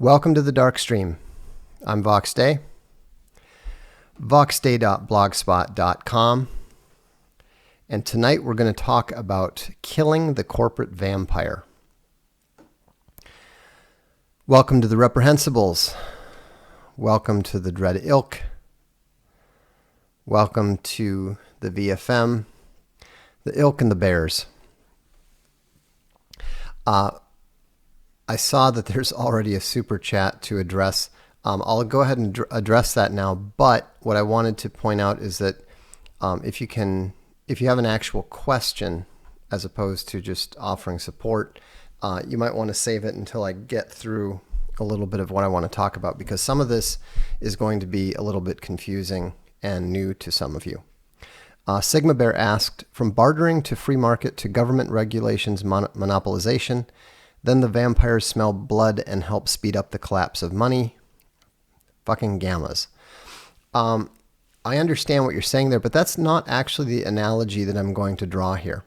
Welcome to the Darkstream. I'm VoxDay, voxday.blogspot.com, and tonight we're going to talk about killing the corporate vampire. Welcome to the Reprehensibles. Welcome to the Dread Ilk. Welcome to the VFM, the Ilk and the Bears. I saw that there's already a super chat to address. I'll go ahead and address that now. But what I wanted to point out is that if you have an actual question as opposed to just offering support, you might want to save it until I get through a little bit of what I want to talk about, because some of this is going to be a little bit confusing and new to some of you. Sigma Bear asked, from bartering to free market to government regulations, monopolization, then the vampires smell blood and help speed up the collapse of money. Fucking gammas. I understand what you're saying there, but that's not actually the analogy that I'm going to draw here.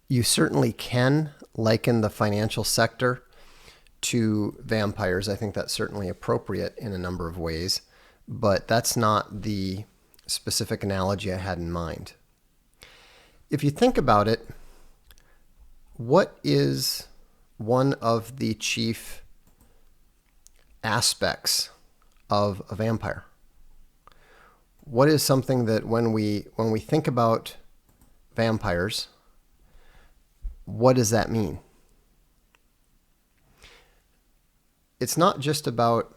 You certainly can liken the financial sector to vampires. I think that's certainly appropriate in a number of ways, but that's not the specific analogy I had in mind. If you think about it, what is one of the chief aspects of a vampire? What is something that when we think about vampires, what does that mean? It's not just about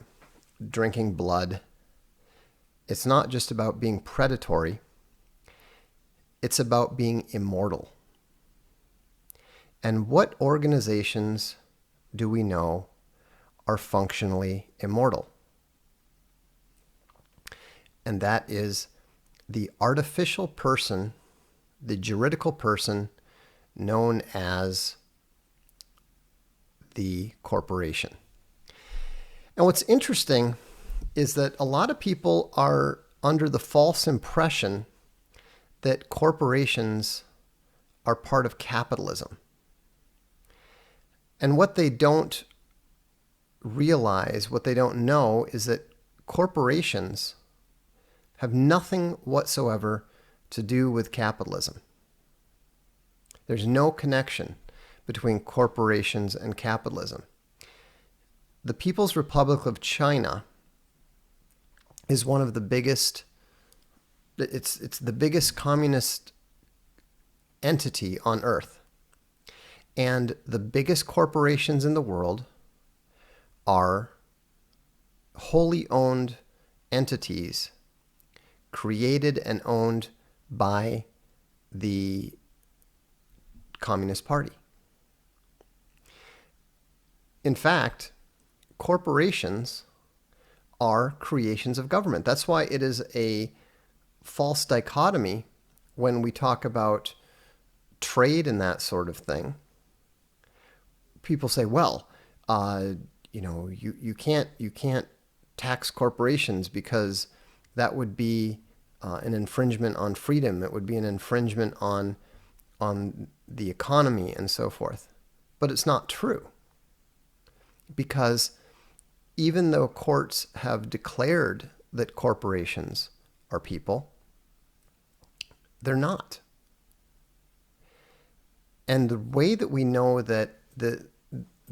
drinking blood. It's not just about being predatory. It's about being immortal. And what organizations do we know are functionally immortal? And that is the artificial person, the juridical person known as the corporation. And what's interesting is that a lot of people are under the false impression that corporations are part of capitalism. And what they don't realize, what they don't know, is that corporations have nothing whatsoever to do with capitalism. There's no connection between corporations and capitalism. The People's Republic of China is one of the biggest, it's the biggest communist entity on earth. And the biggest corporations in the world are wholly owned entities created and owned by the Communist Party. In fact, corporations are creations of government. That's why it is a false dichotomy when we talk about trade and that sort of thing. People say, well, you can't tax corporations because that would be an infringement on freedom. It would be an infringement on the economy and so forth. But it's not true, because even though courts have declared that corporations are people, they're not. And the way that we know that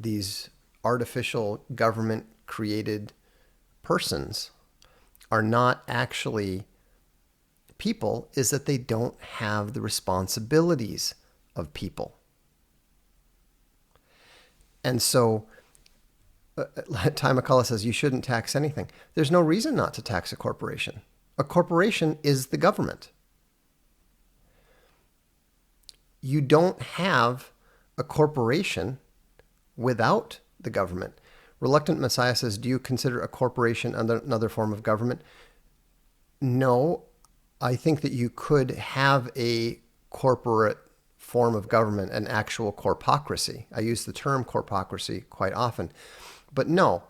these artificial government-created persons are not actually people is that they don't have the responsibilities of people. And so, Ty McCullough says, you shouldn't tax anything. There's no reason not to tax a corporation. A corporation is the government. You don't have a corporation without the government. Reluctant Messiah says, do you consider a corporation another form of government? No, I think that you could have a corporate form of government, an actual corpocracy. I use the term corpocracy quite often. But no,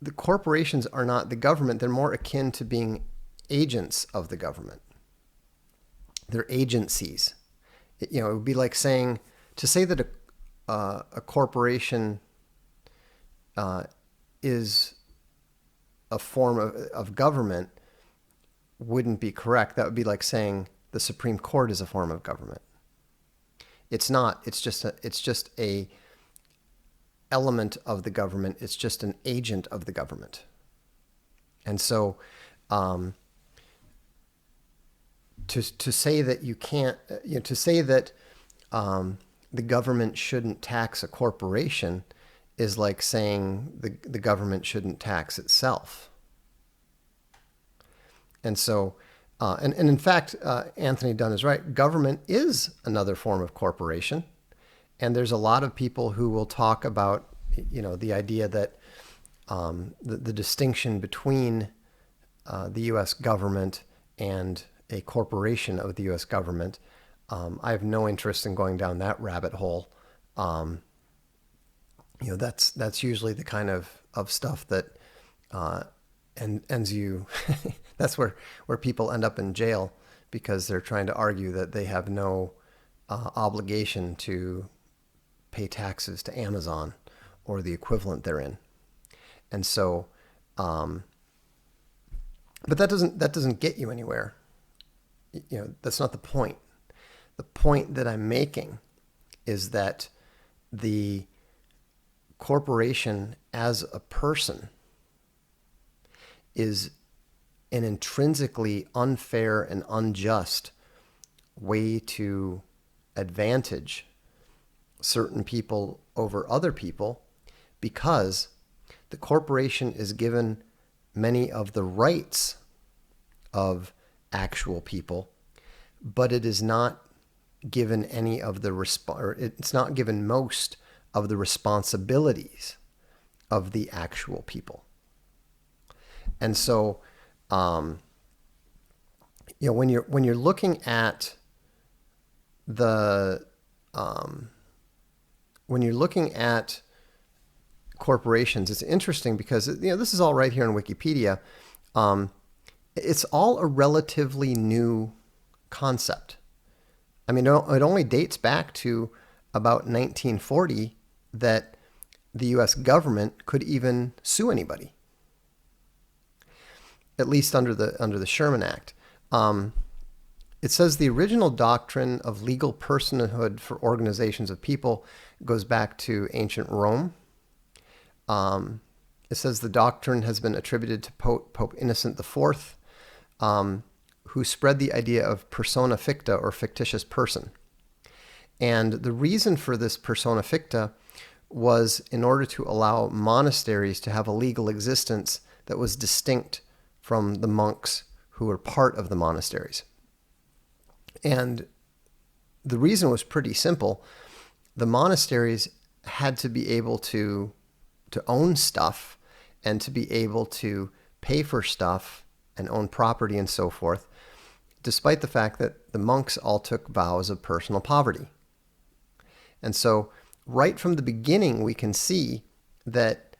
the corporations are not the government. They're more akin to being agents of the government. They're agencies. It would be like saying, to say that a corporation is a form of government wouldn't be correct. That would be like saying the Supreme Court is a form of government. It's not. It's just a element of the government. It's just an agent of the government. And so, to say that you can't, to say that the government shouldn't tax a corporation is like saying the government shouldn't tax itself. And so, and in fact, Anthony Dunn is right. Government is another form of corporation. And there's a lot of people who will talk about, the idea that the distinction between the U.S. government and a corporation of the U.S. government. I have no interest in going down that rabbit hole. That's usually the kind of stuff that ends you. That's where people end up in jail because they're trying to argue that they have no obligation to pay taxes to Amazon or the equivalent therein. And so, but that doesn't get you anywhere. That's not the point. The point that I'm making is that the corporation as a person is an intrinsically unfair and unjust way to advantage certain people over other people, because the corporation is given many of the rights of actual people, but it is not given any of the it's not given most of the responsibilities of the actual people. And so, when you're looking at the when you're looking at corporations, it's interesting because this is all right here in Wikipedia. It's all a relatively new concept. I mean, it only dates back to about 1940 that the U.S. government could even sue anybody, at least under the Sherman Act. It says the original doctrine of legal personhood for organizations of people goes back to ancient Rome. It says the doctrine has been attributed to Pope Innocent IV, who spread the idea of persona ficta, or fictitious person. And the reason for this persona ficta was in order to allow monasteries to have a legal existence that was distinct from the monks who were part of the monasteries. And the reason was pretty simple. The monasteries had to be able to own stuff and to be able to pay for stuff and own property and so forth, despite the fact that the monks all took vows of personal poverty. And so right from the beginning, we can see that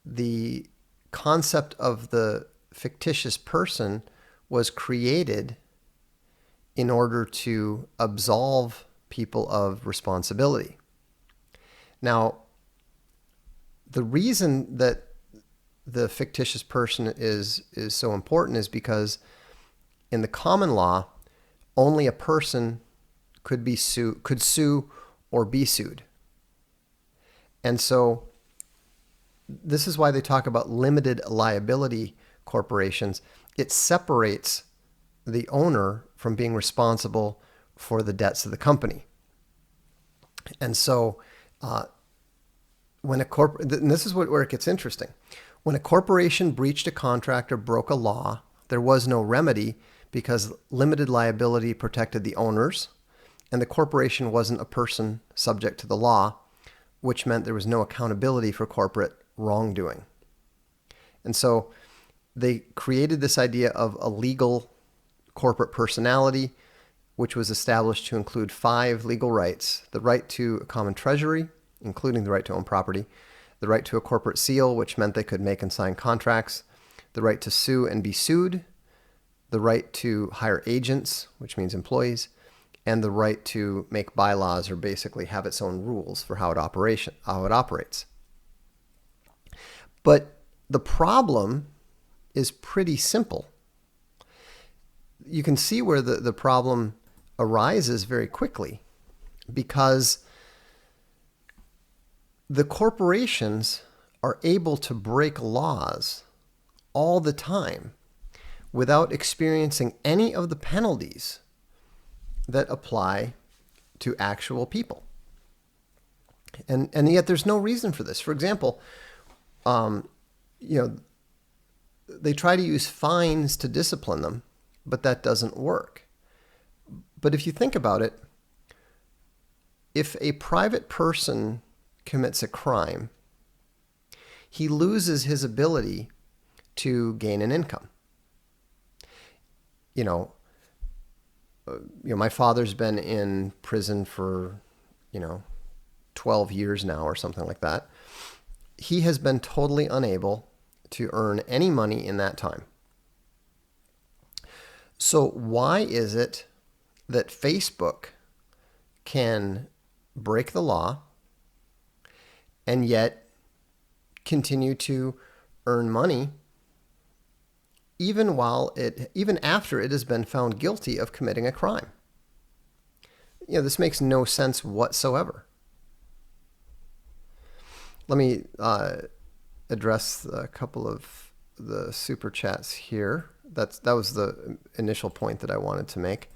the concept of the fictitious person was created in order to absolve people of responsibility. Now, the reason that the fictitious person is so important is because in the common law, only a person could sue or be sued. And so this is why they talk about limited liability corporations. It separates the owner from being responsible for the debts of the company. And so and this is where it gets interesting. When a corporation breached a contract or broke a law, there was no remedy because limited liability protected the owners, and the corporation wasn't a person subject to the law, which meant there was no accountability for corporate wrongdoing. And so they created this idea of a legal corporate personality, which was established to include 5 legal rights: the right to a common treasury, including the right to own property, the right to a corporate seal, which meant they could make and sign contracts, the right to sue and be sued, the right to hire agents, which means employees, and the right to make bylaws, or basically have its own rules for how it operates. But the problem is pretty simple. You can see where the problem arises very quickly, because the corporations are able to break laws all the time without experiencing any of the penalties that apply to actual people. And yet there's no reason for this. For example, they try to use fines to discipline them, but that doesn't work. But if you think about it, if a private person commits a crime, he loses his ability to gain an income. My father's been in prison for, 12 years now or something like that. He has been totally unable to earn any money in that time. So why is it that Facebook can break the law and yet continue to earn money even after it has been found guilty of committing a crime? This makes no sense whatsoever. Let me address a couple of the super chats here. That was the initial point that I wanted to make.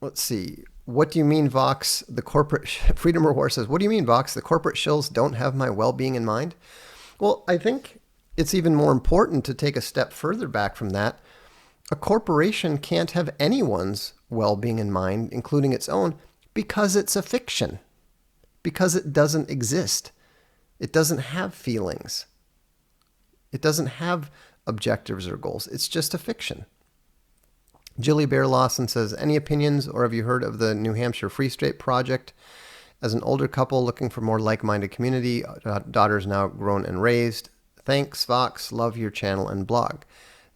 Let's see. What do you mean, Vox? The corporate Freedom or War says, what do you mean, Vox? The corporate shills don't have my well-being in mind? Well, I think it's even more important to take a step further back from that. A corporation can't have anyone's well-being in mind, including its own, because it's a fiction, because it doesn't exist. It doesn't have feelings. It doesn't have objectives or goals. It's just a fiction. Jilly Bear Lawson says, any opinions or have you heard of the New Hampshire Free State Project? As an older couple looking for more like-minded community, daughters now grown and raised. Thanks, Vox. Love your channel and blog.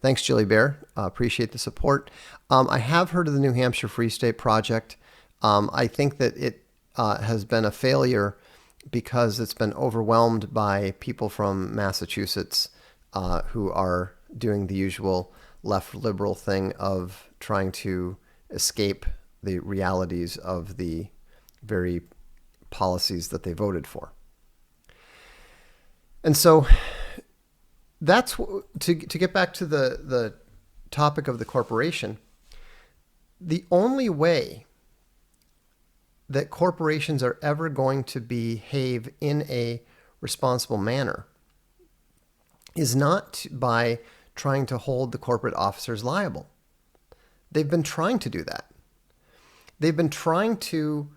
Thanks, Jilly Bear. Appreciate the support. I have heard of the New Hampshire Free State Project. I think that it has been a failure because it's been overwhelmed by people from Massachusetts who are doing the usual left liberal thing of trying to escape the realities of the very policies that they voted for. And so that's to get back to the topic of the corporation. The only way that corporations are ever going to behave in a responsible manner is not by trying to hold the corporate officers liable. They've been trying to do that. They've been trying to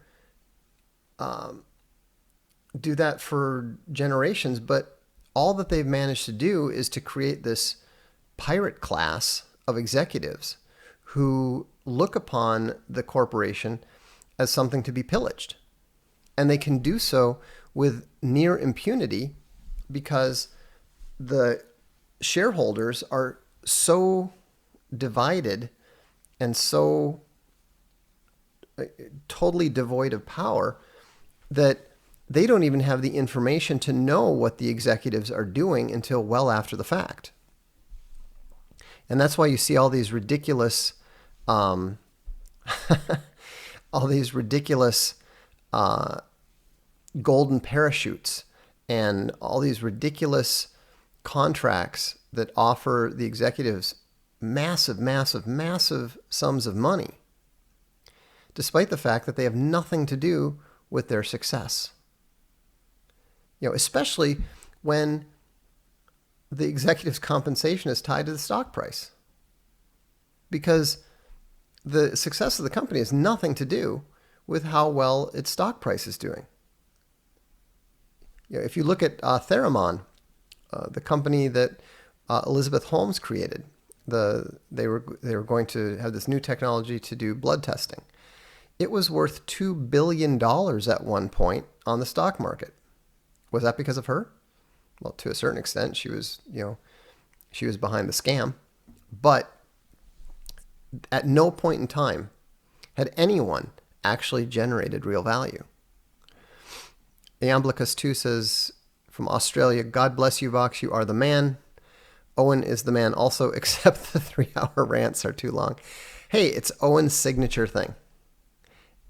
do that for generations, but all that they've managed to do is to create this pirate class of executives who look upon the corporation as something to be pillaged. And they can do so with near impunity because the shareholders are so divided and so totally devoid of power that they don't even have the information to know what the executives are doing until well after the fact. And that's why you see all these ridiculous golden parachutes and all these ridiculous contracts that offer the executives massive, massive, massive sums of money, despite the fact that they have nothing to do with their success. Especially when the executive's compensation is tied to the stock price. Because the success of the company has nothing to do with how well its stock price is doing. If you look at Theramon, the company that Elizabeth Holmes created, they were going to have this new technology to do blood testing. It was worth $2 billion at one point on the stock market. Was that because of her? Well, to a certain extent, she was behind the scam. But at no point in time had anyone actually generated real value. Iamblicus2 says from Australia, God bless you, Vox. You are the man. Owen is the man also, except the 3-hour rants are too long. Hey, it's Owen's signature thing.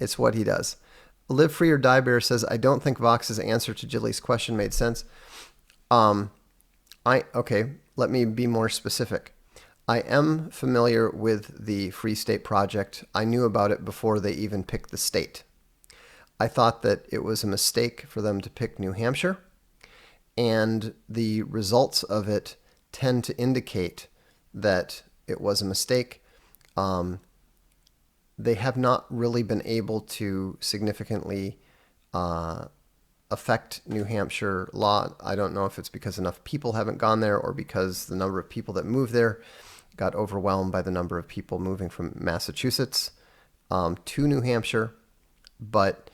It's what he does. Live Free or Die Bear says, I don't think Vox's answer to Jilly's question made sense. Okay, let me be more specific. I am familiar with the Free State Project. I knew about it before they even picked the state. I thought that it was a mistake for them to pick New Hampshire, and the results of it tend to indicate that it was a mistake. They have not really been able to significantly affect New Hampshire law. I don't know if it's because enough people haven't gone there or because the number of people that moved there got overwhelmed by the number of people moving from Massachusetts to New Hampshire. But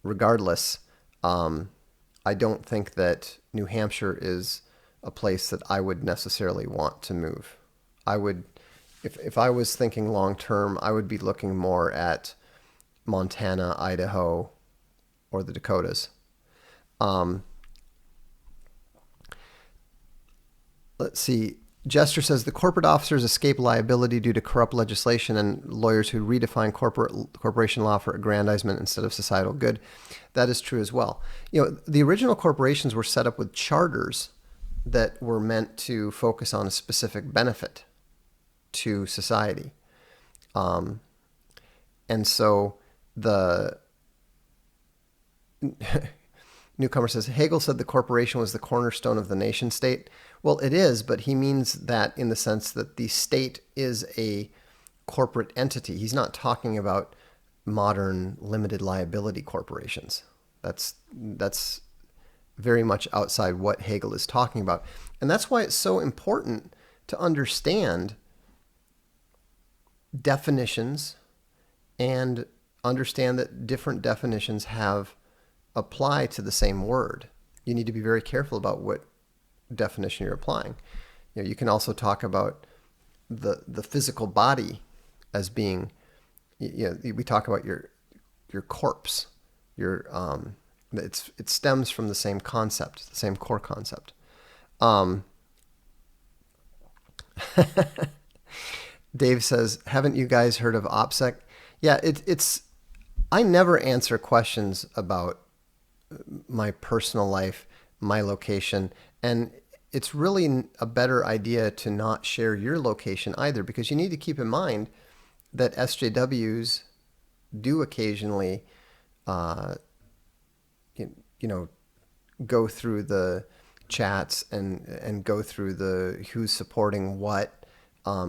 regardless, I don't think that New Hampshire is a place that I would necessarily want to move. I would, if I was thinking long term, I would be looking more at Montana, Idaho, or the Dakotas. Let's see. Jester says the corporate officers escape liability due to corrupt legislation and lawyers who redefine corporation law for aggrandizement instead of societal good. That is true as well. You know, the original corporations were set up with charters that were meant to focus on a specific benefit to society. And so the newcomer says, Hegel said the corporation was the cornerstone of the nation state. Well, it is, but he means that in the sense that the state is a corporate entity. He's not talking about modern limited liability corporations. That's very much outside what Hegel is talking about. And that's why it's so important to understand definitions and understand that different definitions apply to the same word. You need to be very careful about what definition you're applying. You know, you can also talk about the physical body as being, you know, we talk about your corpse, it stems from the same concept, the same core concept. Dave says, haven't you guys heard of OPSEC? Yeah, it's I never answer questions about my personal life, my location, and it's really a better idea to not share your location either, because you need to keep in mind that SJWs do occasionally, go through the chats and go through the who's supporting what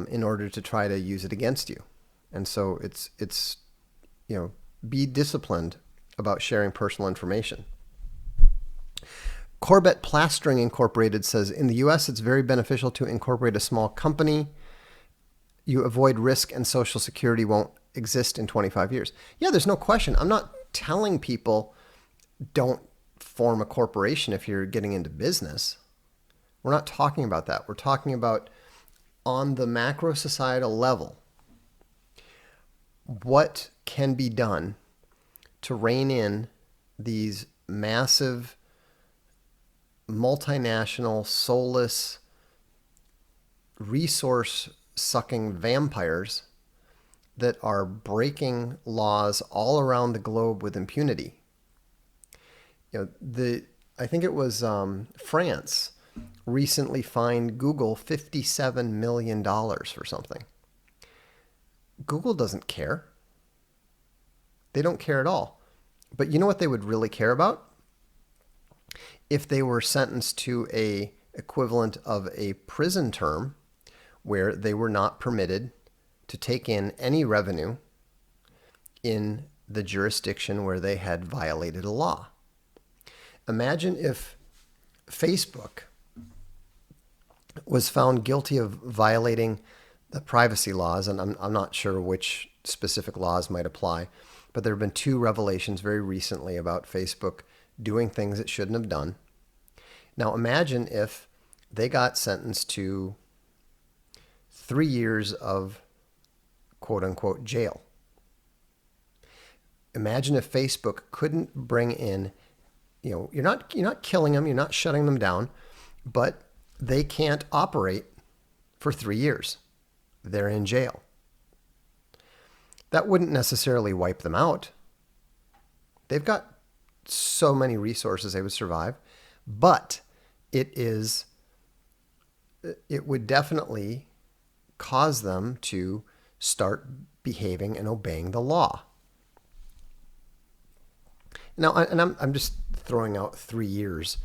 in order to try to use it against you. And so it's be disciplined about sharing personal information. Corbett Plastering Incorporated says, in the U.S., it's very beneficial to incorporate a small company. You avoid risk and Social Security won't exist in 25 years. Yeah, there's no question. I'm not telling people don't form a corporation if you're getting into business. We're not talking about that. We're talking about on the macro societal level, what can be done to rein in these massive multinational, soulless, resource-sucking vampires that are breaking laws all around the globe with impunity. You know, I think it was France recently fined Google $57 million for something. Google doesn't care. They don't care at all. But you know what they would really care about? If they were sentenced to a equivalent of a prison term where they were not permitted to take in any revenue in the jurisdiction where they had violated a law. Imagine if Facebook was found guilty of violating the privacy laws, and I'm not sure which specific laws might apply, but there have been 2 revelations very recently about Facebook doing things it shouldn't have done. Now imagine if they got sentenced to 3 years of quote-unquote jail. Imagine if Facebook couldn't bring in you're not killing them, you're not shutting them down, but they can't operate for 3 years. They're in jail. That wouldn't necessarily wipe them out. They've got so many resources they would survive, but it would definitely cause them to start behaving and obeying the law. Now, and I'm just throwing out 3 years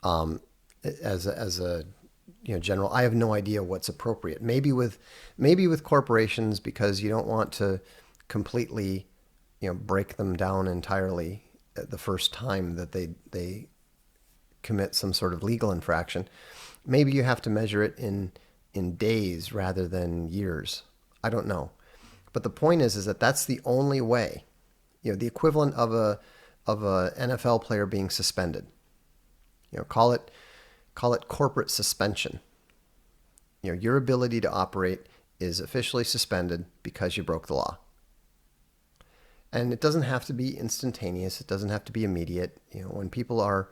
as a general. I have no idea what's appropriate. Maybe with corporations, because you don't want to completely break them down entirely the first time that they commit some sort of legal infraction. Maybe you have to measure it in days rather than years. I don't know. But the point is that that's the only way, the equivalent of a NFL player being suspended. Call it corporate suspension. Your ability to operate is officially suspended because you broke the law. And it doesn't have to be instantaneous. It doesn't have to be immediate. When people are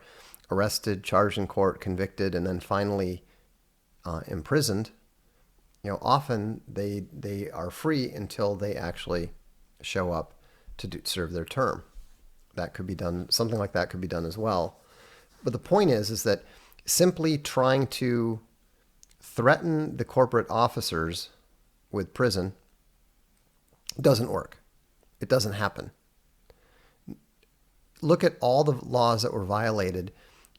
arrested, charged in court, convicted, and then finally imprisoned, often they are free until they actually show up to serve their term. That could be done. Something like that could be done as well. But the point is that simply trying to threaten the corporate officers with prison doesn't work. It doesn't happen. Look at all the laws that were violated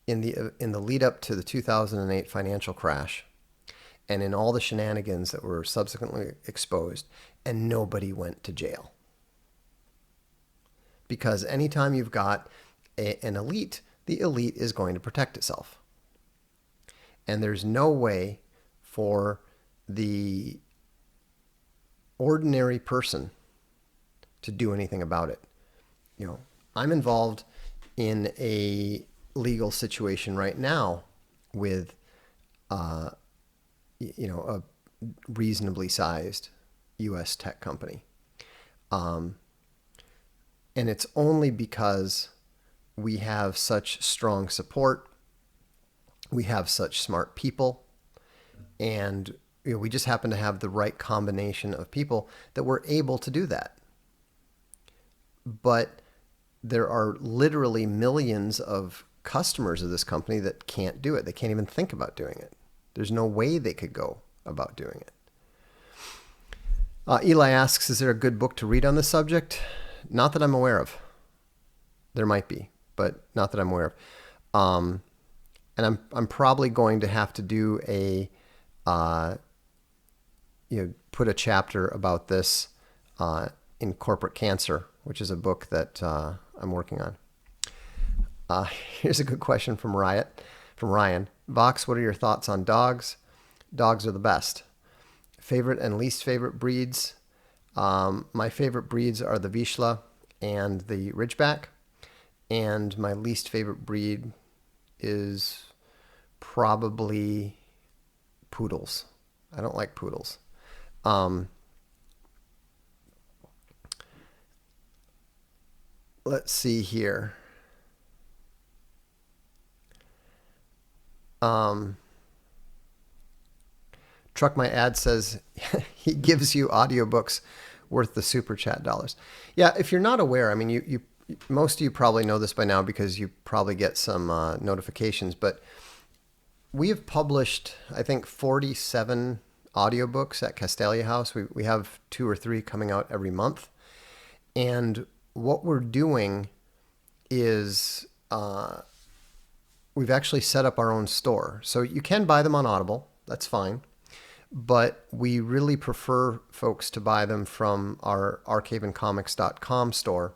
in the lead up to the 2008 financial crash, and in all the shenanigans that were subsequently exposed, and nobody went to jail. Because anytime you've got an elite, the elite is going to protect itself. And there's no way for the ordinary person to do anything about it. I'm involved in a legal situation right now with a reasonably sized U.S. tech company. And it's only because we have such strong support, we have such smart people, and we just happen to have the right combination of people that we're able to do that. But there are literally millions of customers of this company that can't do it. They can't even think about doing it. There's no way they could go about doing it. Eli asks, is there a good book to read on this subject? Not that I'm aware of. There might be, but not that I'm aware of. And I'm probably going to have to do put a chapter about this in Corporate Cancer, which is a book that I'm working on. Here's a good question from Ryan. Vox, what are your thoughts on dogs? Dogs are the best. Favorite and least favorite breeds? My favorite breeds are the Vizsla and the Ridgeback. And my least favorite breed is probably poodles. I don't like poodles. Let's see here. Truck My Ad says he gives you audiobooks worth the super chat dollars. Yeah, if you're not aware, I mean, you most of you probably know this by now because you probably get some notifications, but we have published, I think, 47 audiobooks at Castalia House. We have 2 or 3 coming out every month. And what we're doing is we've actually set up our own store. So you can buy them on Audible. That's fine. But we really prefer folks to buy them from our archavencomics.com store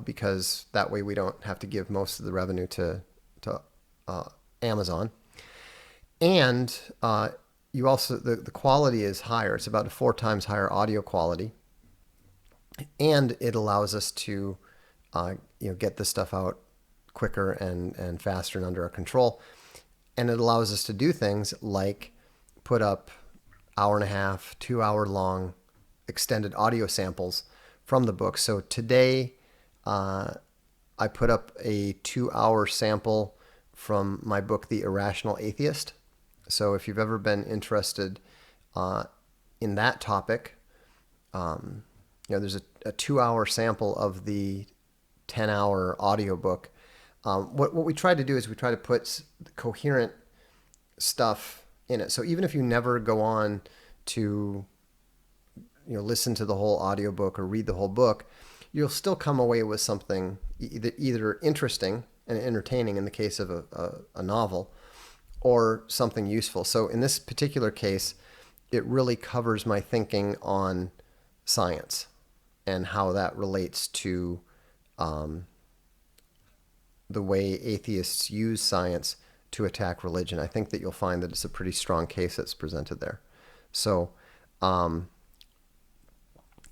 because that way we don't have to give most of the revenue to Amazon. And you also the quality is higher. It's about 4 times higher audio quality. And it allows us to get this stuff out quicker and faster and under our control. And it allows us to do things like put up 1.5-hour, 2-hour long extended audio samples from the book. So today I put up a 2-hour sample from my book, The Irrational Atheist. So if you've ever been interested in that topic, there's a 2-hour sample of the 10-hour audiobook. What we try to do is we try to put coherent stuff in it. So even if you never go on to listen to the whole audiobook or read the whole book, you'll still come away with something either interesting and entertaining in the case of a novel, or something useful. So in this particular case, it really covers my thinking on science and how that relates to the way atheists use science to attack religion. I think that you'll find that it's a pretty strong case that's presented there. So,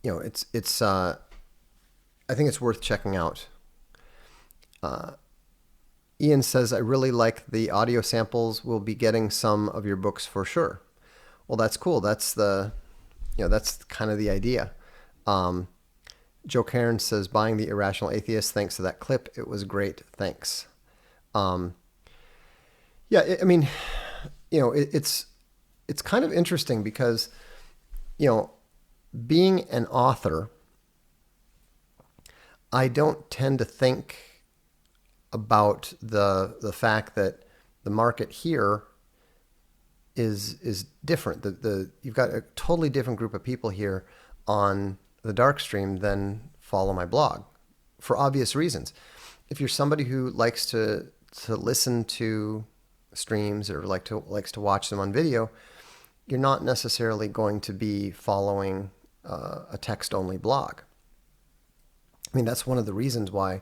it's I think it's worth checking out. Ian says, I really like the audio samples. We'll be getting some of your books for sure. Well, that's cool. That's that's kind of the idea. Joe Cairn says, buying The Irrational Atheist. Thanks to that clip. It was great. Thanks. It's kind of interesting because, being an author, I don't tend to think about the fact that the market here is different. You've got a totally different group of people here on the Darkstream than follow my blog, for obvious reasons. If you're somebody who likes to listen to streams or likes to watch them on video, you're not necessarily going to be following a text-only blog. I mean, that's one of the reasons why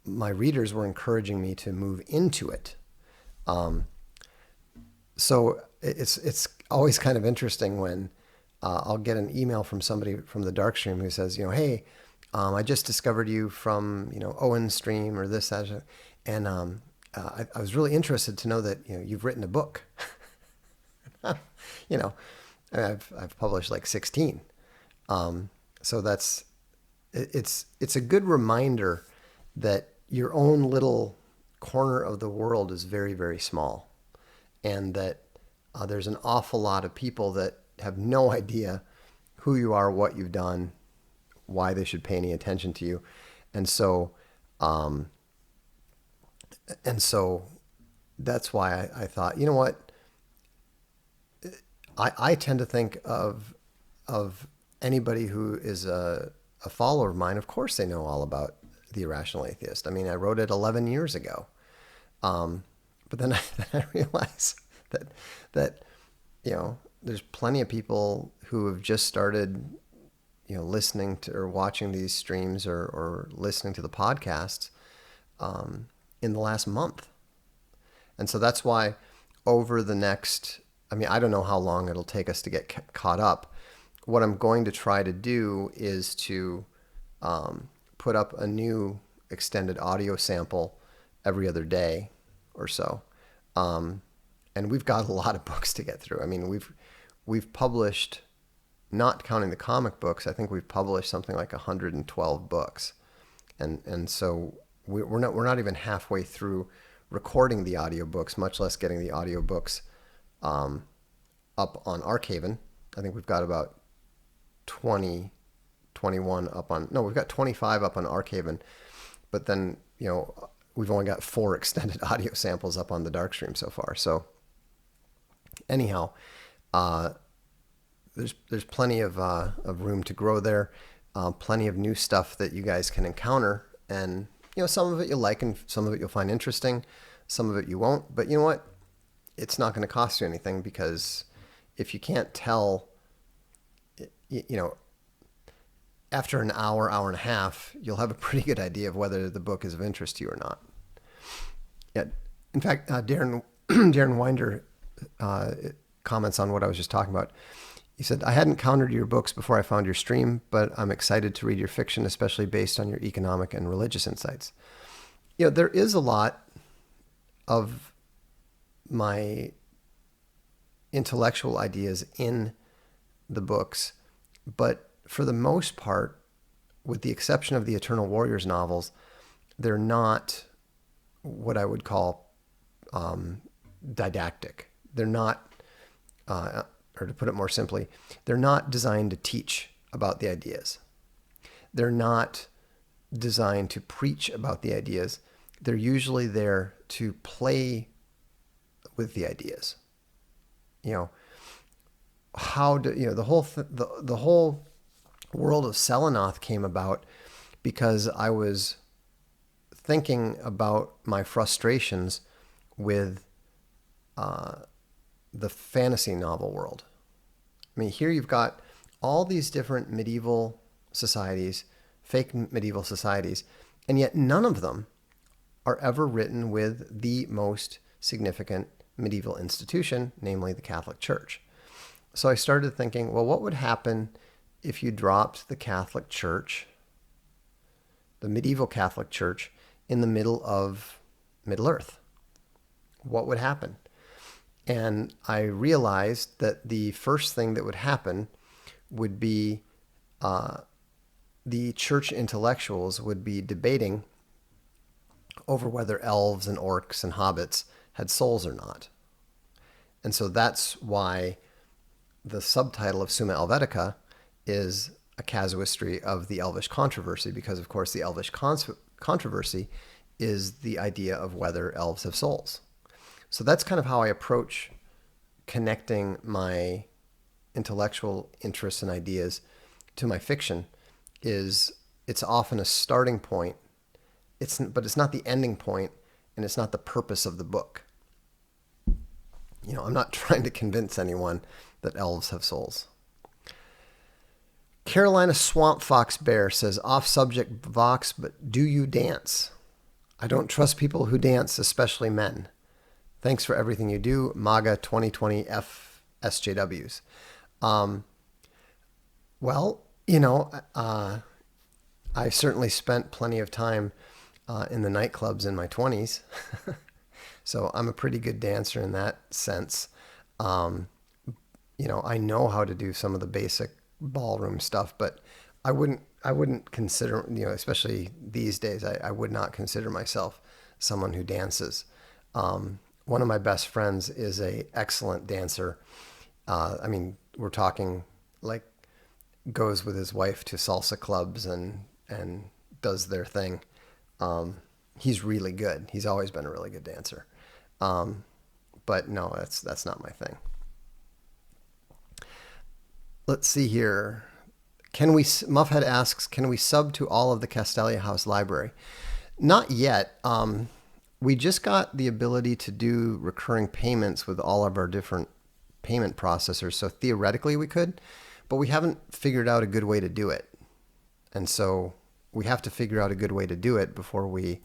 my readers were encouraging me to move into it. So it's always kind of interesting when I'll get an email from somebody from the Darkstream who says, hey, I just discovered you from Owen's stream or this, that, and I was really interested to know that you've written a book. I've published like 16. So it's a good reminder that your own little corner of the world is very, very small, and that there's an awful lot of people that have no idea who you are, what you've done, why they should pay any attention to you. And so that's why I thought, what? I tend to think of anybody who is a follower of mine. Of course they know all about The Irrational Atheist. I mean, I wrote it 11 years ago. But then I realized that there's plenty of people who have just started, listening to or watching these streams or listening to the podcasts in the last month. And so that's why over the next, I don't know how long it'll take us to get caught up. What I'm going to try to do is to put up a new extended audio sample every other day or so. And we've got a lot of books to get through. We've published, not counting the comic books, I think we've published something like 112 books. And so we're not even halfway through recording the audiobooks, much less getting the audiobooks up on Archaven. I think we've got about 20, 21 up on, no, we've got 25 up on Archaven, but then, we've only got 4 extended audio samples up on the Darkstream so far. So anyhow, there's plenty of room to grow there, plenty of new stuff that you guys can encounter, and some of it you'll like and some of it you'll find interesting, some of it you won't. But you know what? It's not going to cost you anything, because if you can't tell, after an hour and a half, you'll have a pretty good idea of whether the book is of interest to you or not. Yeah. In fact, Darren Winder comments on what I was just talking about. He said, I hadn't countered your books before I found your stream, but I'm excited to read your fiction, especially based on your economic and religious insights. There is a lot of my intellectual ideas in the books, but for the most part, with the exception of the Eternal Warriors novels, they're not what I would call didactic. They're not, or to put it more simply, they're not designed to teach about the ideas. They're not designed to preach about the ideas. They're usually there to play with the ideas. You know, how do you know the whole world of Selenoth came about because I was thinking about my frustrations with the fantasy novel world. I mean, here you've got all these different medieval societies, fake medieval societies, and yet none of them are ever written with the most significant medieval institution, namely the Catholic Church. So I started thinking, well, what would happen if you dropped the Catholic Church, the medieval Catholic Church, in the middle of Middle Earth? What would happen? And I realized that the first thing that would happen would be the church intellectuals would be debating over whether elves and orcs and hobbits had souls or not. And so that's why the subtitle of Summa Helvetica is a casuistry of the Elvish controversy, because of course the Elvish controversy is the idea of whether elves have souls. So that's kind of how I approach connecting my intellectual interests and ideas to my fiction. Is it's often a starting point, but it's not the ending point, and it's not the purpose of the book. You know, I'm not trying to convince anyone that elves have souls. Carolina Swamp Fox Bear says, off subject Vox, but do you dance? I don't trust people who dance, especially men. Thanks for everything you do. MAGA 2020 FSJWs. Well, you know, I certainly spent plenty of time in the nightclubs in my 20s. So I'm a pretty good dancer in that sense. You know, I know how to do some of the basic ballroom stuff, but I wouldn't consider, you know, especially these days, I would not consider myself someone who dances. One of my best friends is a excellent dancer. I mean, we're talking like goes with his wife to salsa clubs and does their thing. He's really good. He's always been a really good dancer. But no, that's not my thing. Let's see here. Muffhead asks, can we sub to all of the Castalia House library? Not yet. We just got the ability to do recurring payments with all of our different payment processors. So theoretically we could, but we haven't figured out a good way to do it. And so we have to figure out a good way to do it before we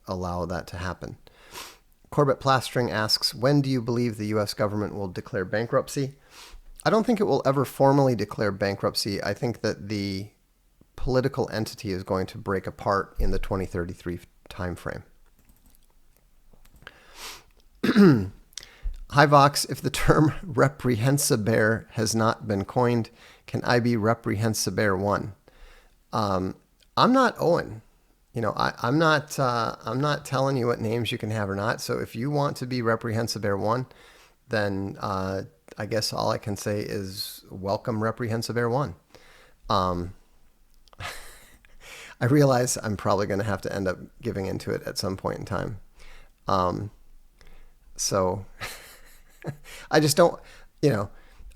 allow that to happen. Corbett Plastring asks, when do you believe the U.S. government will declare bankruptcy? I don't think it will ever formally declare bankruptcy. I think that the political entity is going to break apart in the 2033 timeframe. Hi Vox, if the term reprehensible has not been coined, can I be reprehensible one? I'm not Owen. You know, I'm not telling you what names you can have or not. So if you want to be reprehensible one, then I guess all I can say is welcome reprehensible one. I realize I'm probably going to have to end up giving into it at some point in time. So I just don't, you know,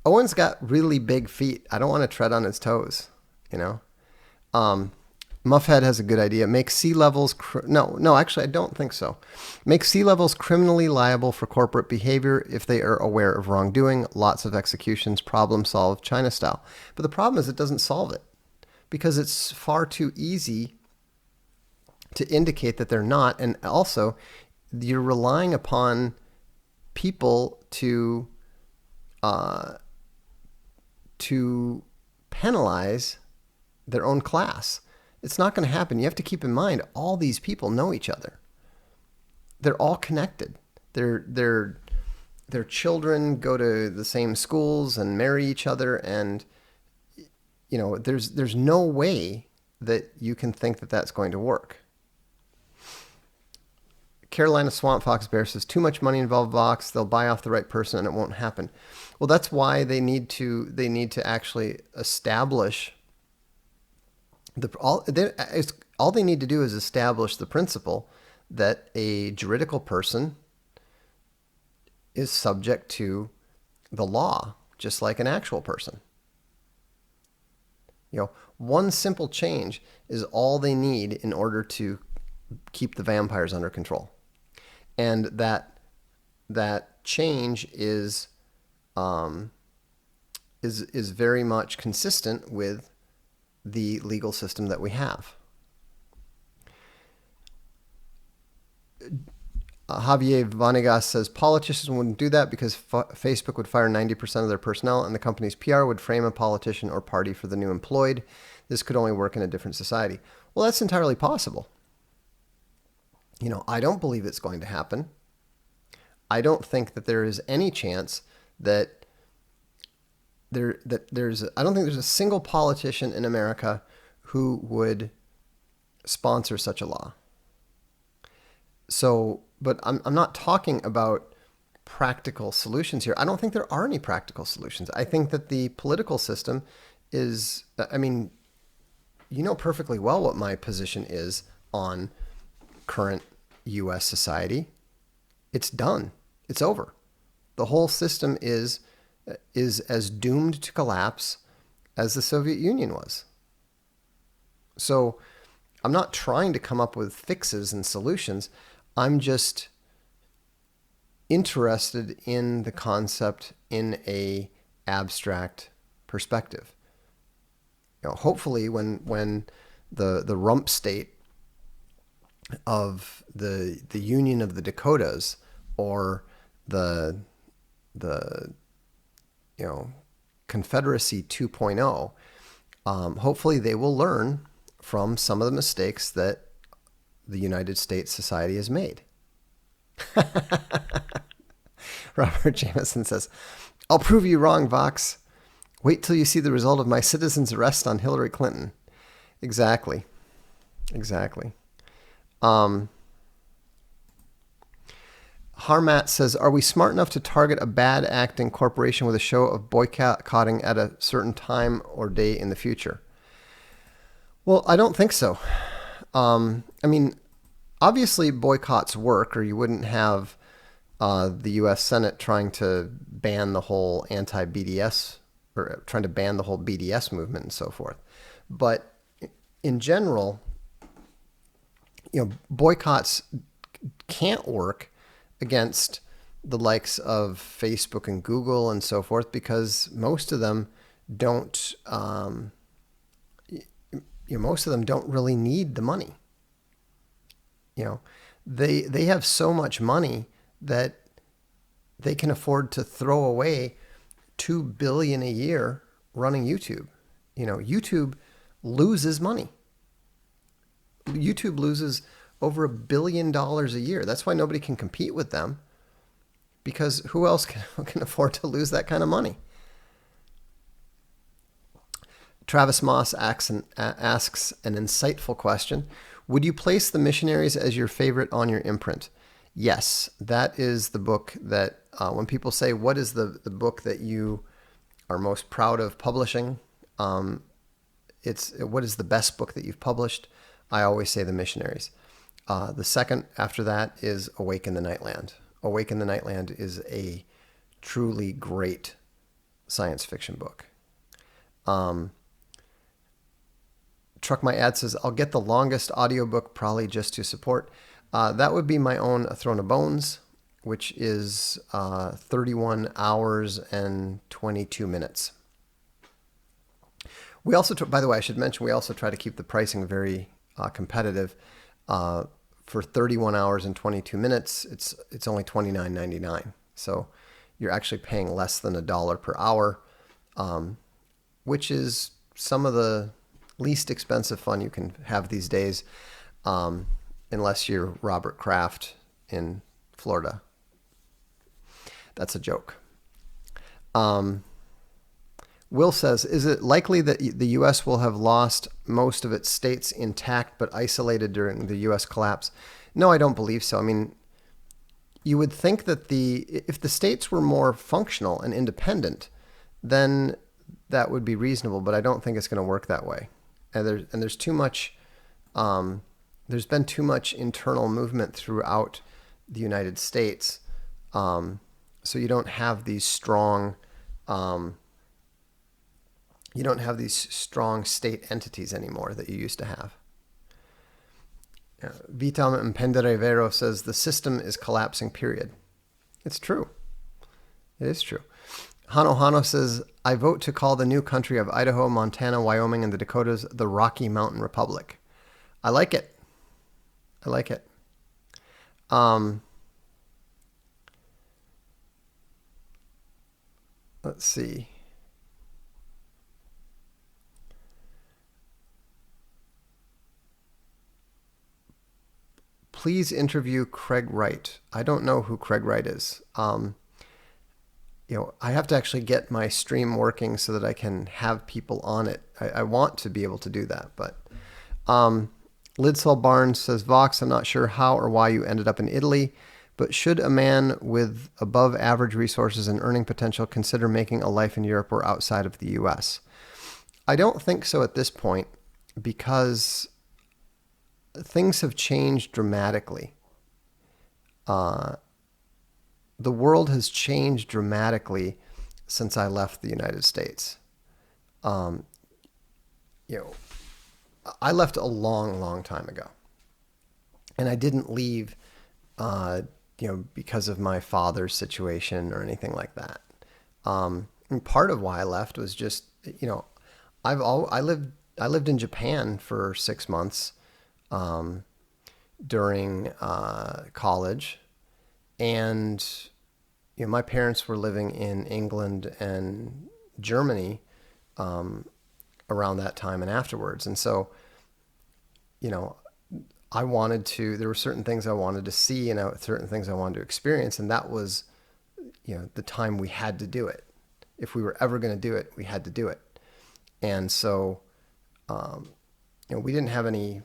Owen's got really big feet. I don't want to tread on his toes, you know. Muffhead has a good idea. Make sea levels, no, actually I don't think so. Make sea levels criminally liable for corporate behavior if they are aware of wrongdoing. Lots of executions, problem solved, China style. But the problem is it doesn't solve it, because it's far too easy to indicate that they're not. And also, you're relying upon people to penalize their own class. It's not going to happen. You have to keep in mind, all these people know each other. They're all connected. Their children go to the same schools and marry each other, and you know, there's no way that you can think that that's going to work. Carolina Swamp Fox Bear says, too much money involved, Vox. They'll buy off the right person and it won't happen. Well, that's why they need to actually establish all they need to do is establish the principle that a juridical person is subject to the law, just like an actual person. One simple change is all they need in order to keep the vampires under control. And that change is very much consistent with the legal system that we have. Javier Vanegas says politicians wouldn't do that because Facebook would fire 90% of their personnel and the company's PR would frame a politician or party for the new employed. This could only work in a different society. Well, that's entirely possible. I don't believe it's going to happen. I don't think that there is any chance that I don't think there's a single politician in America who would sponsor such a law. So, but I'm not talking about practical solutions here. I don't think there are any practical solutions. I think that the political system is, you know perfectly well what my position is on current U.S. society. It's done. It's over. The whole system is as doomed to collapse as the Soviet Union was. So I'm not trying to come up with fixes and solutions. I'm just interested in the concept in a abstract perspective. Hopefully when the rump state of the Union of the Dakotas or the Confederacy 2.0, hopefully they will learn from some of the mistakes that the United States society has made. Robert Jameson says, I'll prove you wrong, Vox. Wait till you see the result of my citizen's arrest on Hillary Clinton. Exactly. Harmat says, are we smart enough to target a bad acting corporation with a show of boycotting at a certain time or day in the future? Well, I don't think so. Obviously boycotts work, or you wouldn't have the U.S. Senate trying to ban the whole anti-BDS, or trying to ban the whole BDS movement and so forth. But in general, boycotts can't work against the likes of Facebook and Google and so forth because most of them don't. Most of them don't really need the money. They have so much money that they can afford to throw away $2 billion a year running YouTube. YouTube loses money. YouTube loses over $1 billion a year. That's why nobody can compete with them, because who else can afford to lose that kind of money? Travis Moss asks an insightful question. Would you place The Missionaries as your favorite on your imprint? Yes, that is the book that when people say, what is the book that you are most proud of publishing? It's what is the best book that you've published? I always say The Missionaries. The second after that is Awake in the Nightland. Awake in the Nightland is a truly great science fiction book. Truck My Ad says, I'll get the longest audiobook probably just to support. That would be my own A Throne of Bones, which is 31 hours and 22 minutes. We also, by the way, I should mention, we also try to keep the pricing very competitive. For 31 hours and 22 minutes, it's only $29.99. So you're actually paying less than $1 per hour, which is some of the least expensive fun you can have these days, unless you're Robert Kraft in Florida. That's a joke. Will says, is it likely that the U.S. will have lost most of its states intact but isolated during the U.S. collapse? No, I don't believe so. I mean, you would think that if the states were more functional and independent, then that would be reasonable, but I don't think it's going to work that way. And there's too much, there's been too much internal movement throughout the United States. So you don't have these strong, state entities anymore that you used to have. Vitam Impenderevero says the system is collapsing, period. It's true. It is true. Hano Hano says, I vote to call the new country of Idaho, Montana, Wyoming, and the Dakotas the Rocky Mountain Republic. I like it. I like it. Let's see. Please interview Craig Wright. I don't know who Craig Wright is. I have to actually get my stream working so that I can have people on it. I want to be able to do that, but Lidsell Barnes says, Vox, I'm not sure how or why you ended up in Italy, but should a man with above average resources and earning potential consider making a life in Europe or outside of the U.S.? I don't think so at this point, because things have changed dramatically. The world has changed dramatically since I left the United States. I left a long, long time ago, and I didn't leave, because of my father's situation or anything like that. And part of why I left was just, I lived in Japan for 6 months during college, and my parents were living in England and Germany around that time and afterwards, and so there were certain things I wanted to see and certain things I wanted to experience, and that was the time we had to do it. If we were ever going to do it, we had to do it. And so we didn't have any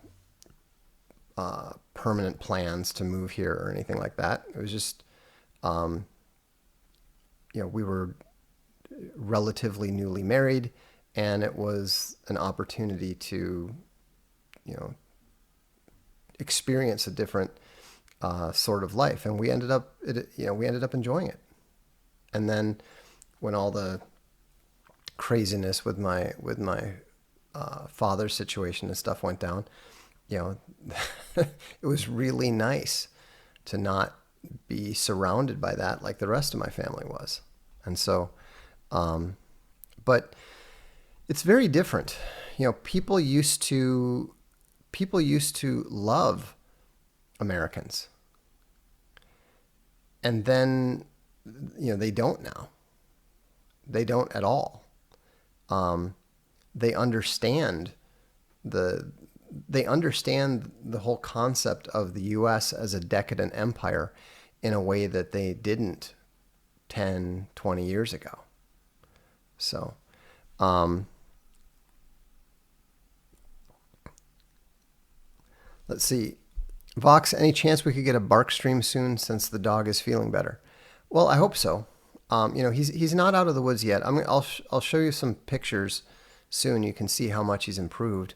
permanent plans to move here or anything like that. It was just, we were relatively newly married, and it was an opportunity to, experience a different sort of life, and we ended up enjoying it. And then, when all the craziness with my father's situation and stuff went down, it was really nice to not be surrounded by that like the rest of my family was. And so, but it's very different. People used to love Americans, and then, they don't now. They don't at all. They understand the whole concept of the U.S. as a decadent empire in a way that they didn't 10, 20 years ago. So, let's see. Vox, any chance we could get a bark stream soon since the dog is feeling better? Well, I hope so. He's not out of the woods yet. I'll show you some pictures soon. You can see how much he's improved.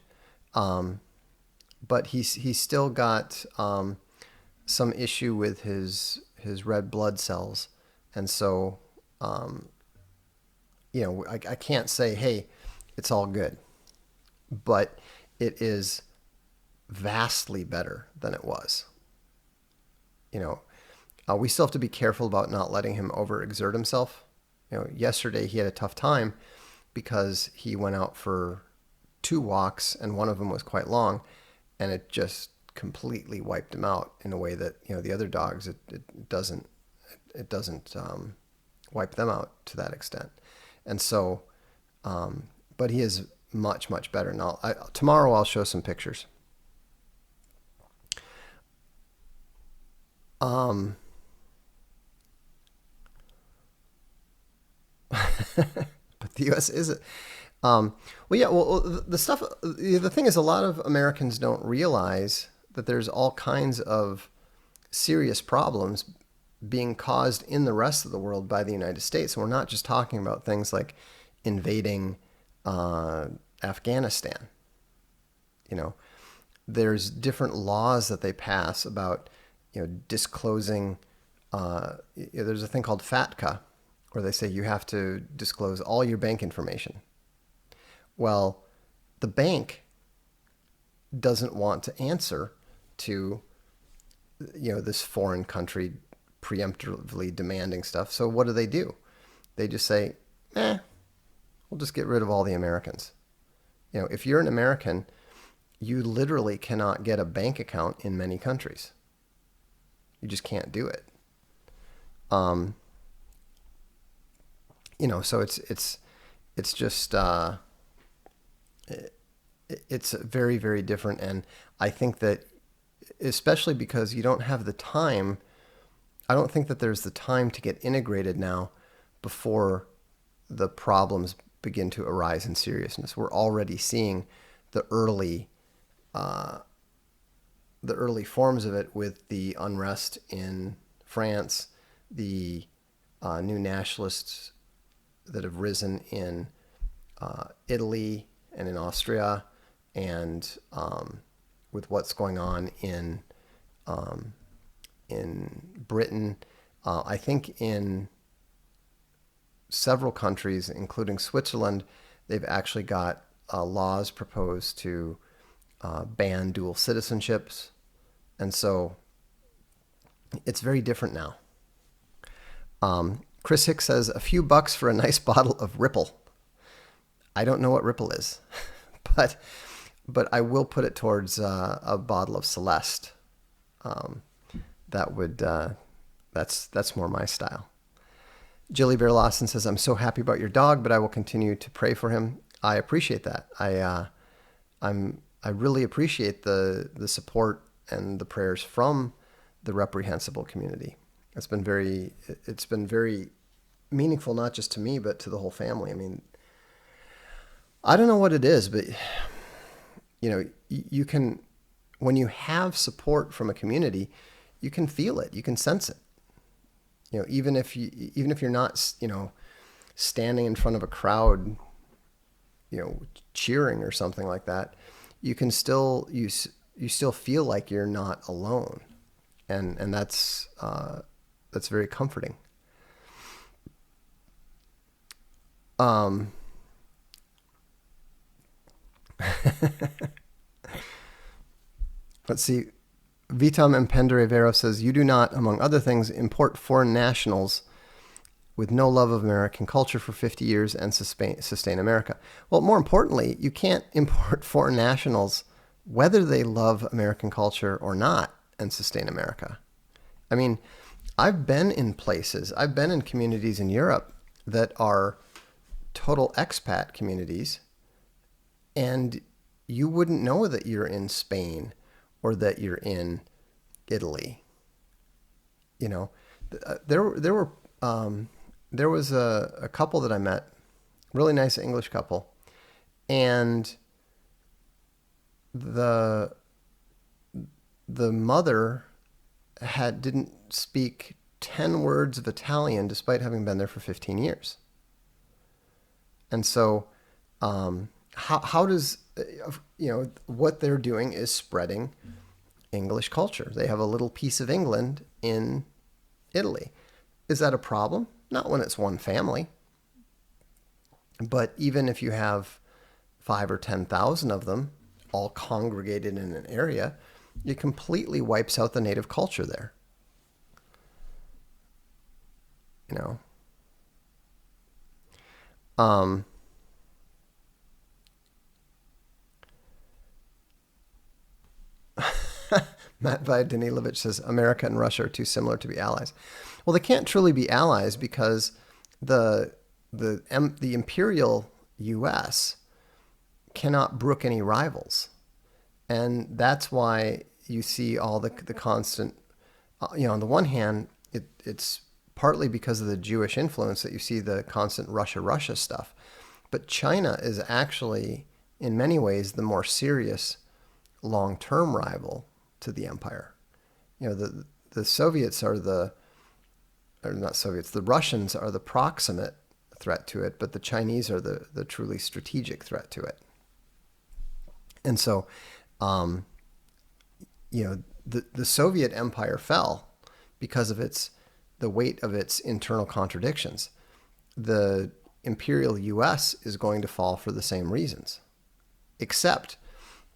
But he's still got some issue with his red blood cells, and so I can't say, hey, it's all good, but it is vastly better than it was. We still have to be careful about not letting him overexert himself. Yesterday he had a tough time because he went out for 2 walks, and one of them was quite long, and it just completely wiped him out in a way that the other dogs it doesn't wipe them out to that extent. And so, but he is much, much better now. Tomorrow I'll show some pictures. The U.S. is it? Well, yeah. Well, the stuff. The thing is, a lot of Americans don't realize that there's all kinds of serious problems being caused in the rest of the world by the United States. And we're not just talking about things like invading Afghanistan. You know, there's different laws that they pass about, disclosing. There's a thing called FATCA, where they say you have to disclose all your bank information. Well, the bank doesn't want to answer to, this foreign country preemptively demanding stuff. So what do? They just say, we'll just get rid of all the Americans. If you're an American, you literally cannot get a bank account in many countries. You just can't do it. So it's just it's very, very different. And I think that, especially because you don't have the time, I don't think that there's the time to get integrated now before the problems begin to arise in seriousness. We're already seeing the early forms of it with the unrest in France, the new nationalists that have risen in Italy and in Austria, and with what's going on in Britain. I think in several countries, including Switzerland, they've actually got laws proposed to ban dual citizenships. And so it's very different now. Chris Hicks says, a few bucks for a nice bottle of Ripple. I don't know what Ripple is, but I will put it towards a bottle of Celeste. That's more my style. Jilly Bear Lawson says, I'm so happy about your dog, but I will continue to pray for him. I appreciate that. I really appreciate the support and the prayers from the reprehensible community. It's been very meaningful, not just to me, but to the whole family. I mean, I don't know what it is, but you can, when you have support from a community, you can feel it, you can sense it. Even if you're not, standing in front of a crowd, cheering or something like that, you can still you still feel like you're not alone, and that's very comforting. Let's see. Vitam Impendere Vero says, you do not, among other things, import foreign nationals with no love of American culture for 50 years and sustain America. Well, more importantly, you can't import foreign nationals whether they love American culture or not and sustain America. I mean, I've been in communities in Europe that are total expat communities, and you wouldn't know that you're in Spain or that you're in Italy. There was a couple that I met, really nice English couple, and the mother didn't speak 10 words of Italian despite having been there for 15 years. And so how does, what they're doing is spreading English culture. They have a little piece of England in Italy. Is that a problem? Not when it's one family. But even if you have 5,000 or 10,000 of them all congregated in an area, it completely wipes out the native culture there. Matt Danilovich says, America and Russia are too similar to be allies. Well, they can't truly be allies because the imperial U.S. cannot brook any rivals. And that's why you see all the constant, on the one hand, it's partly because of the Jewish influence that you see the constant Russia stuff. But China is actually, in many ways, the more serious long-term rival to the empire. The Soviets are or not Soviets, the Russians are the proximate threat to it, but the Chinese are the truly strategic threat to it. And so, the Soviet empire fell because of the weight of its internal contradictions. The imperial U.S. is going to fall for the same reasons, except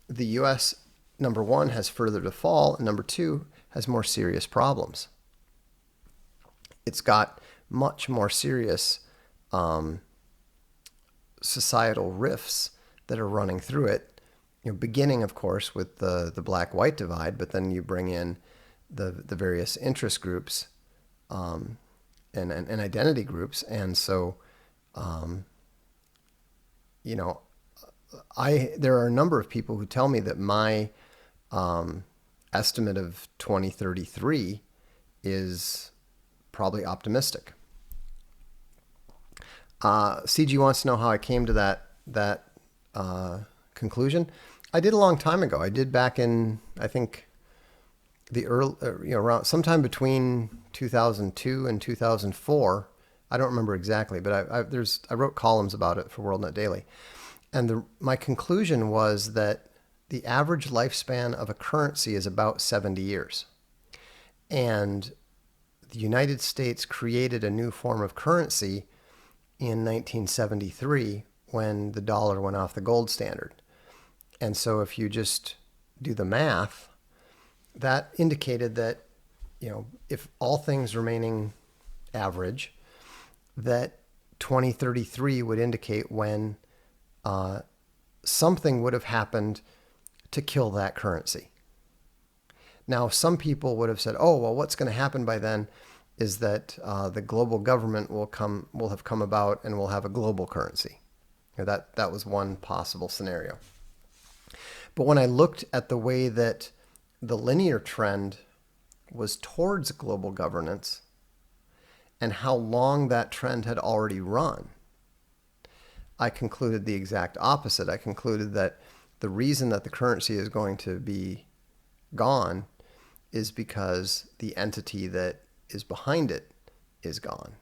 the U.S., number one, has further to fall, and number two, has more serious problems. It's got much more serious societal rifts that are running through it, beginning, of course, with the black-white divide, but then you bring in the various interest groups and identity groups. And so, there are a number of people who tell me that my estimate of 2033 is probably optimistic. CG wants to know how I came to that conclusion. I did a long time ago. I did back in, I think, the early, around sometime between 2002 and 2004. I don't remember exactly, but I wrote columns about it for WorldNet Daily, and my conclusion was that the average lifespan of a currency is about 70 years, and the United States created a new form of currency in 1973 when the dollar went off the gold standard. And so if you just do the math, that indicated that, if all things remaining average, that 2033 would indicate when something would have happened to kill that currency. Now, some people would have said, oh, well, what's going to happen by then is that the global government will have come about and we'll have a global currency. That was one possible scenario. But when I looked at the way that the linear trend was towards global governance and how long that trend had already run, I concluded the exact opposite. I concluded that the reason that the currency is going to be gone is because the entity that is behind it is gone.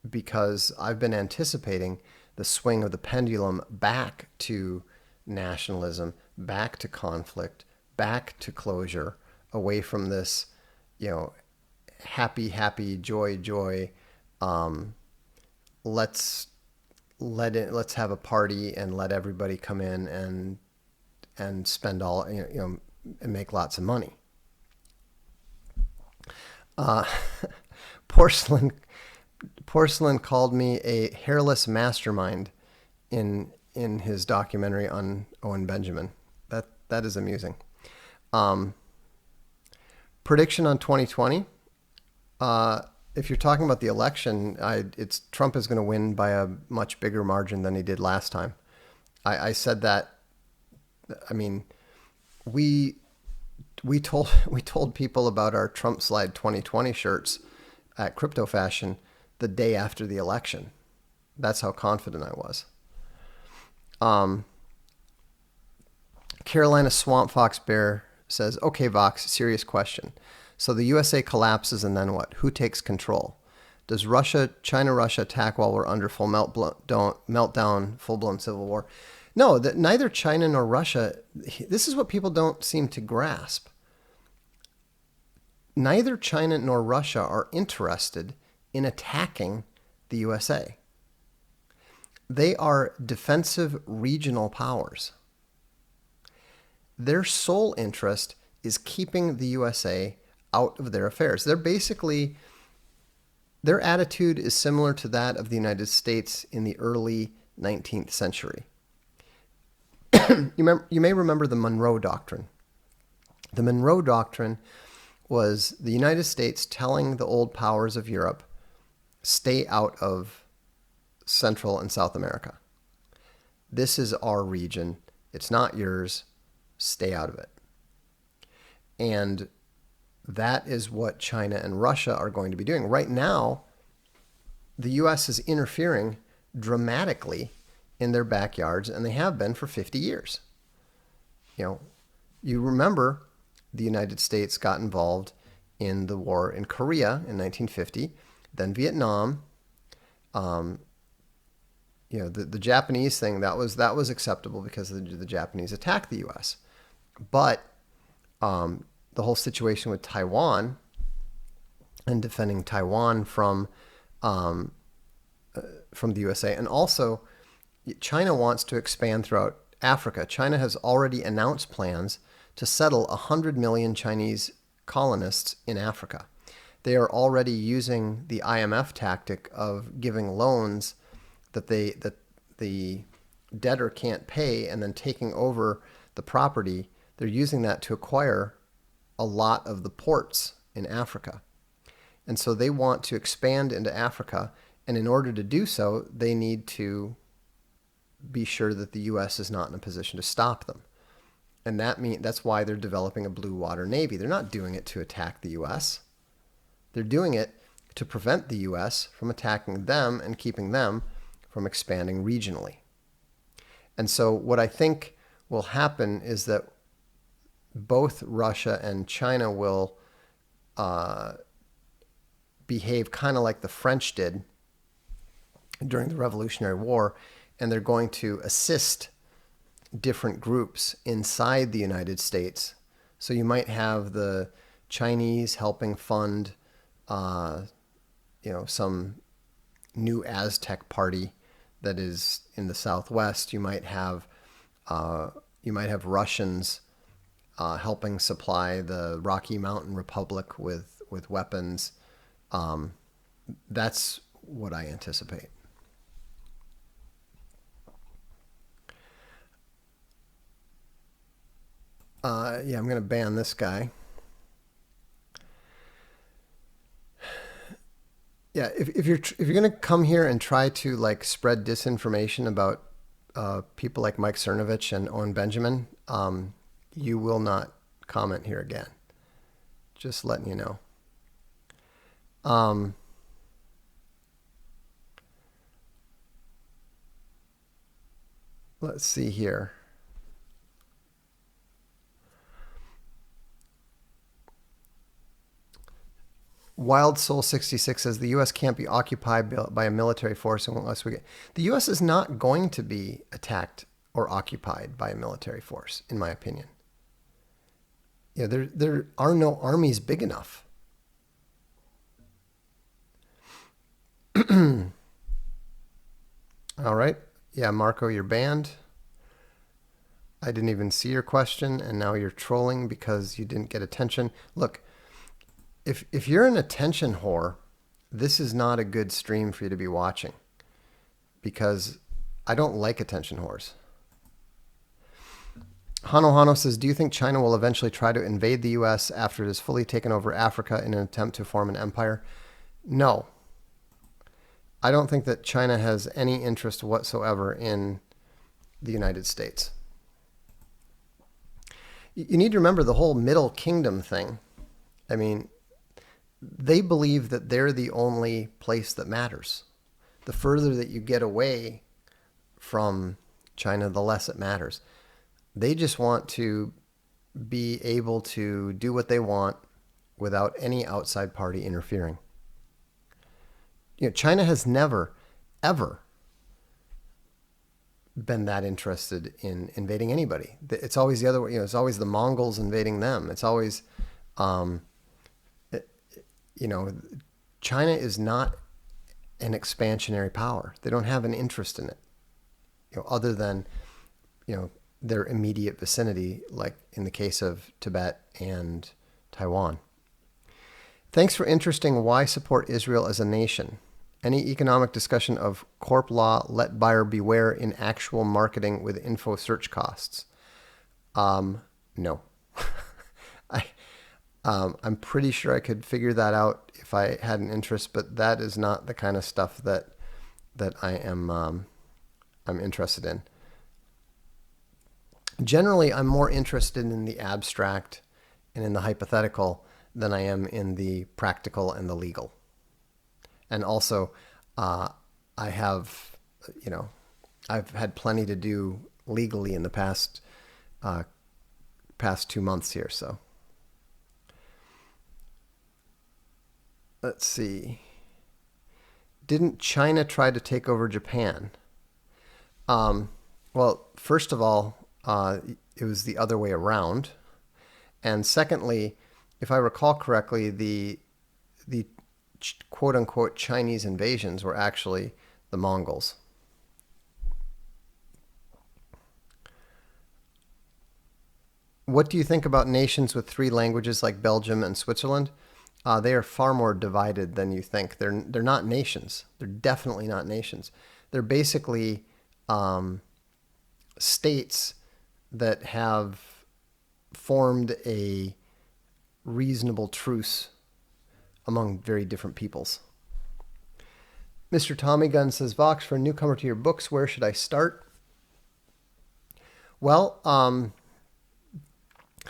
Because I've been anticipating the swing of the pendulum back to nationalism, back to conflict, back to closure, away from this, happy, joy. Let's have a party and let everybody come in and spend all, and make lots of money. Porcelain called me a hairless mastermind in his documentary on Owen Benjamin. That is amusing. Prediction on 2020. If you're talking about the election, it's Trump is going to win by a much bigger margin than he did last time. I said that. I mean, we told people about our Trump Slide 2020 shirts at Crypto Fashion the day after the election. That's how confident I was. Carolina Swamp Fox Bear says, okay, Vox, serious question. So the USA collapses and then what? Who takes control? Does China-Russia attack while we're under full meltdown, full-blown civil war? No, that neither China nor Russia, this is what people don't seem to grasp. Neither China nor Russia are interested in attacking the USA. They are defensive regional powers. Their sole interest is keeping the USA out of their affairs. Their attitude is similar to that of the United States in the early 19th century. You may remember the Monroe Doctrine. The Monroe Doctrine was the United States telling the old powers of Europe, stay out of Central and South America. This is our region. It's not yours. Stay out of it. And that is what China and Russia are going to be doing. Right now, the U.S. is interfering dramatically in their backyards, and they have been for 50 years. You remember the United States got involved in the war in Korea in 1950, then Vietnam. The Japanese thing, that was acceptable because the Japanese attacked the U.S. But the whole situation with Taiwan and defending Taiwan from the USA, and also China wants to expand throughout Africa. China has already announced plans to settle 100 million Chinese colonists in Africa. They are already using the IMF tactic of giving loans that the debtor can't pay and then taking over the property. They're using that to acquire a lot of the ports in Africa. And so they want to expand into Africa, and in order to do so, they need to be sure that the U.S. is not in a position to stop them. And that's why they're developing a blue water navy. They're not doing it to attack the U.S. They're doing it to prevent the U.S. from attacking them and keeping them from expanding regionally. And so what I think will happen is that both Russia and China will behave kind of like the French did during the Revolutionary War, and they're going to assist different groups inside the United States. So you might have the Chinese helping fund, some new Aztec party that is in the Southwest. You might have Russians helping supply the Rocky Mountain Republic with weapons. That's what I anticipate. I'm going to ban this guy. Yeah, if you're going to come here and try to spread disinformation about people like Mike Cernovich and Owen Benjamin, you will not comment here again. Just letting you know. Let's see here. Wild Soul 66 says the U.S. can't be occupied by a military force unless we get. The U.S. is not going to be attacked or occupied by a military force, in my opinion. There are no armies big enough. All right. Yeah, Marco, you're banned. I didn't even see your question, and now you're trolling because you didn't get attention. Look, if you're an attention whore, this is not a good stream for you to be watching, because I don't like attention whores. Hano says, do you think China will eventually try to invade the U.S. after it has fully taken over Africa in an attempt to form an empire? No. I don't think that China has any interest whatsoever in the United States. You need to remember the whole Middle Kingdom thing. I mean, they believe that they're the only place that matters. The further that you get away from China, the less it matters. They just want to be able to do what they want without any outside party interfering. China has never, ever been that interested in invading anybody. It's always the other way. It's always the Mongols invading them. It's always, China is not an expansionary power. They don't have an interest in it, other than, their immediate vicinity, like in the case of Tibet and Taiwan. Thanks for interesting why support Israel as a nation. Any economic discussion of corp law, let buyer beware in actual marketing with info search costs? No. I'm pretty sure I could figure that out if I had an interest, but that is not the kind of stuff that I am I'm interested in. Generally, I'm more interested in the abstract and in the hypothetical than I am in the practical and the legal. And also, I have you know, I've had plenty to do legally in the past 2 months here. So let's see. Didn't China try to take over Japan? Well, first of all, it was the other way around. And secondly, if I recall correctly, the quote unquote Chinese invasions were actually the Mongols. What do you think about nations with 3 languages like Belgium and Switzerland? They are far more divided than you think. They're not nations. They're definitely not nations. They're basically states that have formed a reasonable truce among very different peoples. Mr. Tommy Gunn says, Vox, for a newcomer to your books, where should I start? Well,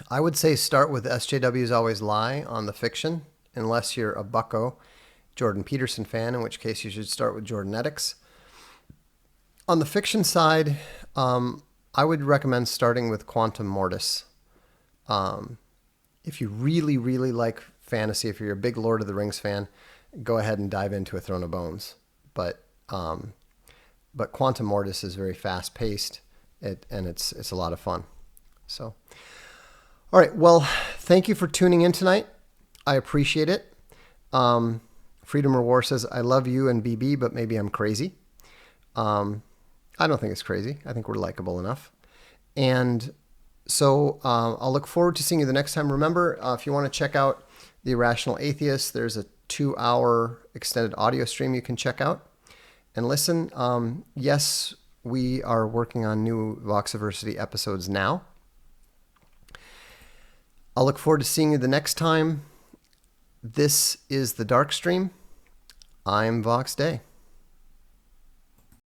I would say start with SJWs Always Lie on the fiction, unless you're a bucko Jordan Peterson fan, in which case you should start with Jordanetics. On the fiction side, I would recommend starting with Quantum Mortis. If you really, really like fantasy, if you're a big Lord of the Rings fan, go ahead and dive into A Throne of Bones. But Quantum Mortis is very fast-paced, and it's a lot of fun. So, all right. Well, thank you for tuning in tonight. I appreciate it. Freedom or War says, I love you and BB, but maybe I'm crazy. I don't think it's crazy. I think we're likable enough. And so I'll look forward to seeing you the next time. Remember, if you want to check out The Irrational Atheist, there's a 2-hour extended audio stream you can check out and listen. Yes, we are working on new Voxiversity episodes now. I'll look forward to seeing you the next time. This is the Darkstream. I'm Vox Day.